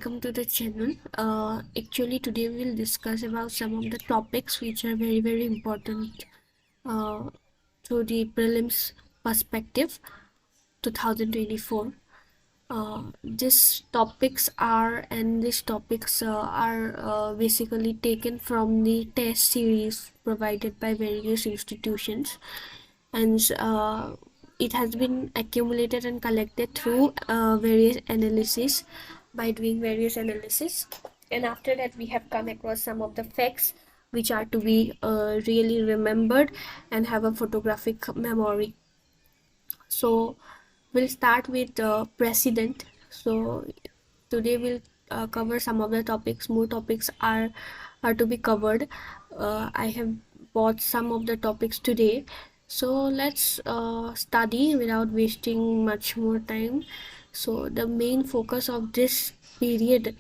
welcome to the channel. Actually, today we'll discuss about some of the topics which are very important uh, to the prelims perspective 2024. These topics are basically taken from the test series provided by various institutions, and it has been accumulated and collected through various analysis by doing various analysis, and after that we have come across some of the facts which are to be really remembered and have a photographic memory. So we'll start with the president. So today we'll cover some of the topics. More topics are to be covered. I have bought some of the topics today. So let's study without wasting much more time. So the main focus of this period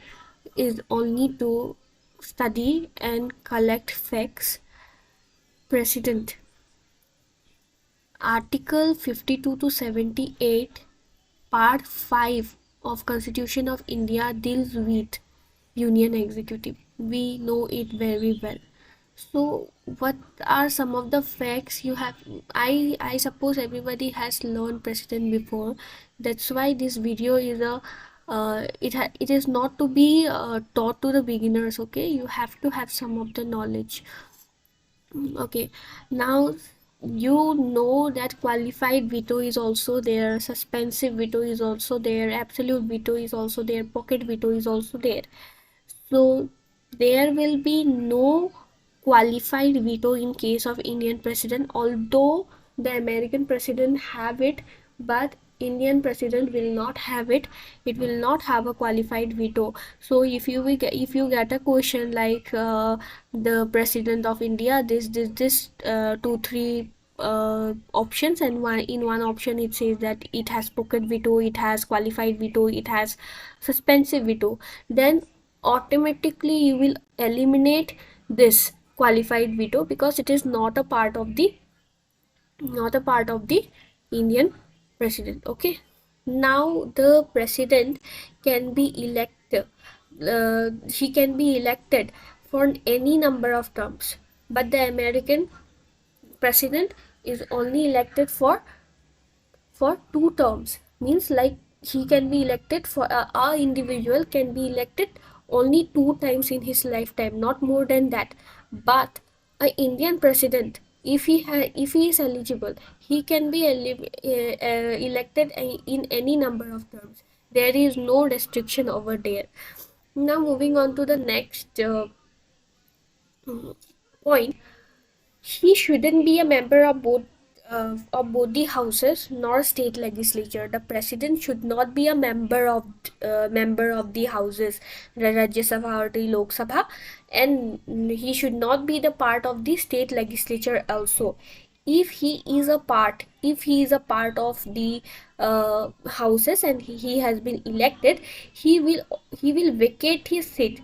is only to study and collect facts. President. Article 52 to 78, Part 5 of Constitution of India deals with Union Executive. We know it very well. So what are some of the facts you have? I suppose everybody has learned President before. That's why this video is a it is not to be taught to the beginners. Okay, you have to have some of the knowledge. Okay, now you know that qualified veto is also there, suspensive veto is also there, absolute veto is also there, pocket veto is also there. So there will be no qualified veto in case of Indian president, although the American president have it, but Indian president will not have it. It will not have a qualified veto. So if you get a question like the president of India, this 2-3 options, and one option it says that it has pocket veto, it has qualified veto, it has suspensive veto, then automatically you will eliminate this qualified veto because it is not a part of the Indian president. Okay, now the president can be elected. He can be elected for any number of terms, but the American president is only elected for 2 terms. Means like he can be elected for a individual can be elected only 2 times in his lifetime, not more than that. But an Indian president, if he is eligible, he can be elected in any number of terms. There is no restriction over there. Now moving on to the next point, he shouldn't be a member of both the houses nor state legislature. The president should not be a member of the houses, the Rajya Sabha or the Lok Sabha, and he should not be the part of the state legislature also. If he is a part of the houses and he has been elected, he will vacate his seat.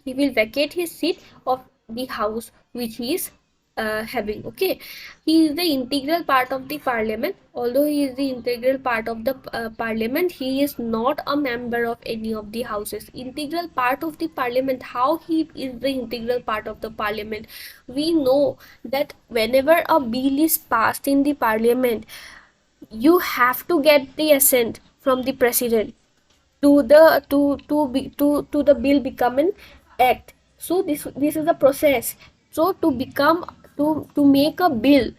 He will vacate his seat of the house which he is having. Okay, he is the integral part of the parliament. Although he is the integral part of the parliament, he is not a member of any of the houses. Integral part of the parliament, how he is the integral part of the parliament? We know that whenever a bill is passed in the parliament, you have to get the assent from the president to the bill become an act. So this is the process. So to make a bill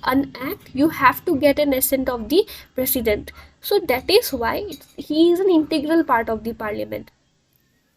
an act, you have to get an assent of the president. So that is why he is an integral part of the parliament.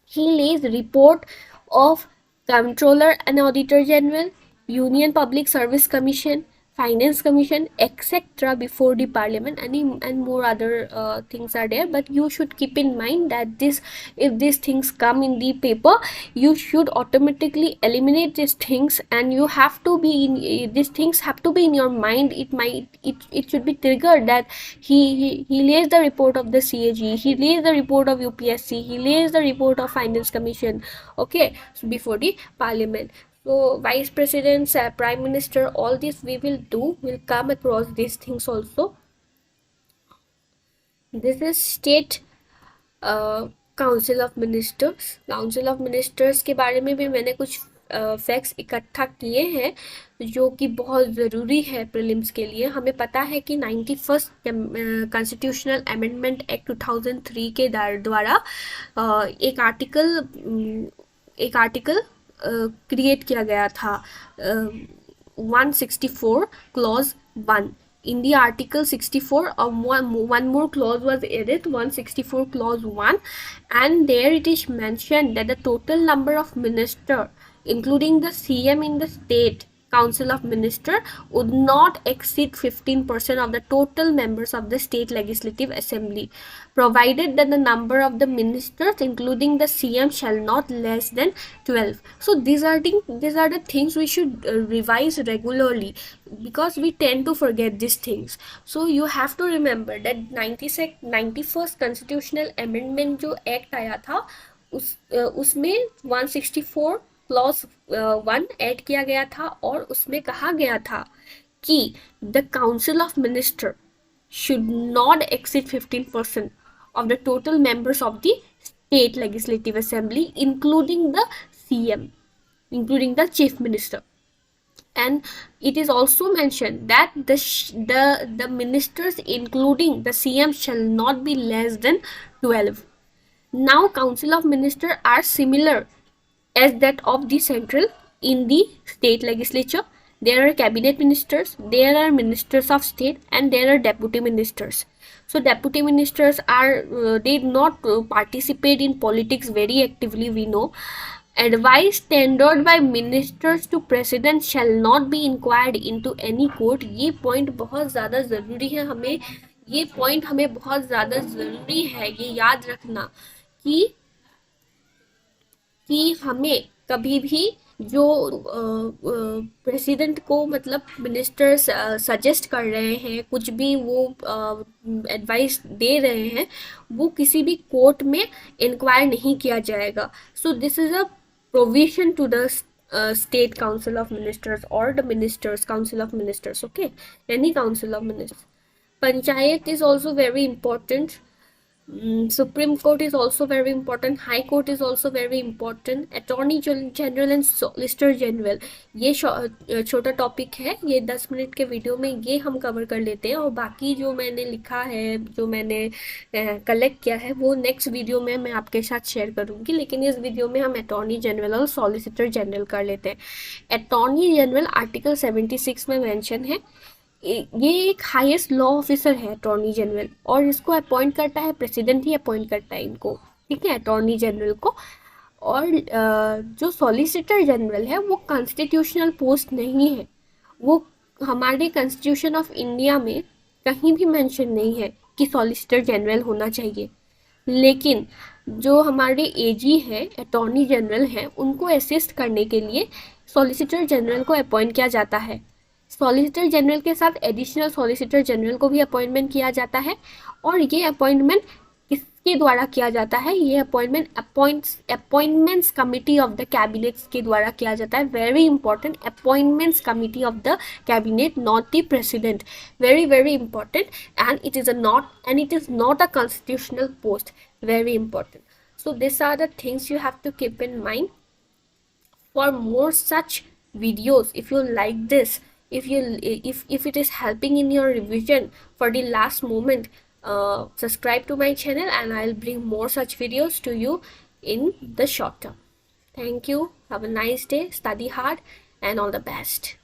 He lays report of Comptroller and Auditor General, Union Public Service Commission, Finance Commission, etc. before the parliament, and more other things are there. But you should keep in mind that if these things come in the paper, you should automatically eliminate these things, and you have to be in these things have to be in your mind. It should be triggered that he lays the report of the CAG, he lays the report of UPSC, he lays the report of Finance Commission. Okay, so before the parliament. So vice presidents, prime minister, all this we'll come across these things also. This is state council of ministers के बारे में भी मैंने कुछ facts इकट्ठा किए हैं जो कि बहुत ज़रूरी है प्रीलिम्स के लिए। हमें पता है कि 91st कॉन्स्टिट्यूशनल अमेंडमेंट एक्ट 2003 के द्वारा एक आर्टिकल क्रिएट किया गया था, 164 clause 1. In the article 64, one more clause was added, 164 clause 1, and there it is mentioned that the total number of minister, including the CM in the state council of minister, would not exceed 15% of the total members of the state legislative assembly, provided that the number of the ministers, including the CM, shall not less than 12. So these are the things we should revise regularly, because we tend to forget these things. So you have to remember that 91st constitutional amendment जो act आया था उसमें 164 clause 1 add किया गया था, और उसमें कहा गया था कि the council of minister should not exceed 15% of the total members of the state legislative assembly, including the CM, including the chief minister. And it is also mentioned that the ministers, including the CM, shall not be less than 12. Now council of ministers are similar as that of the central in the state legislature. There are cabinet ministers, there are ministers of state, and there are deputy ministers. So deputy ministers are they do not participate in politics very actively, we know. Advice tendered by ministers to president shall not be inquired into any court. ये point बहुत ज़्यादा ज़रूरी है, हमें ये point हमें बहुत ज़्यादा ज़रूरी है ये याद रखना कि हमें कभी भी जो प्रेसिडेंट को मतलब मिनिस्टर्स सजेस्ट कर रहे हैं, कुछ भी वो एडवाइस दे रहे हैं, वो किसी भी कोर्ट में इंक्वायर नहीं किया जाएगा. So this is a provision to the state council of ministers or the ministers council of ministers. Okay, any council of ministers. Panchayat is also very important. Supreme Court is also very important. High Court is also very important. Attorney General and Solicitor General, ये छोटा topic है, ये 10 minute के video में ये हम cover कर लेते हैं, और बाकी जो मैंने लिखा है, जो मैंने कलेक्ट किया है, वो नेक्स्ट वीडियो में मैं आपके साथ शेयर करूँगी. लेकिन इस वीडियो में हम अटॉर्नी जनरल और सॉलिसिटर जनरल कर लेते हैं. अटॉर्नी जनरल आर्टिकल 76 में मेंशन है. ये एक हाईएस्ट लॉ ऑफिसर है अटॉर्नी जनरल, और इसको अपॉइंट करता है प्रेसिडेंट ही अपॉइंट करता है इनको, ठीक है, अटॉर्नी जनरल को. और जो सॉलिसिटर जनरल है वो कॉन्स्टिट्यूशनल पोस्ट नहीं है. वो हमारे कॉन्स्टिट्यूशन ऑफ इंडिया में कहीं भी मेंशन नहीं है कि सॉलिसिटर जनरल होना चाहिए. लेकिन जो हमारे एजी है, अटॉर्नी जनरल हैं, उनको असिस्ट करने के लिए सॉलिसिटर जनरल को अपॉइंट किया जाता है. सॉलिसिटर जनरल के साथ एडिशनल सॉलिसिटर जनरल को भी अपॉइंटमेंट किया जाता है. और ये अपॉइंटमेंट किसके द्वारा किया जाता है? ये appointment appointments committee of the cabinet के द्वारा किया जाता है. Very important, appointments committee of the cabinet, not the president. Very very important. And it is not a constitutional post. Very important. So these are the things you have to keep in mind. For more such videos, if you like this, if it is helping in your revision for the last moment, subscribe to my channel and I'll bring more such videos to you in the short term. Thank you. Have a nice day. Study hard and all the best.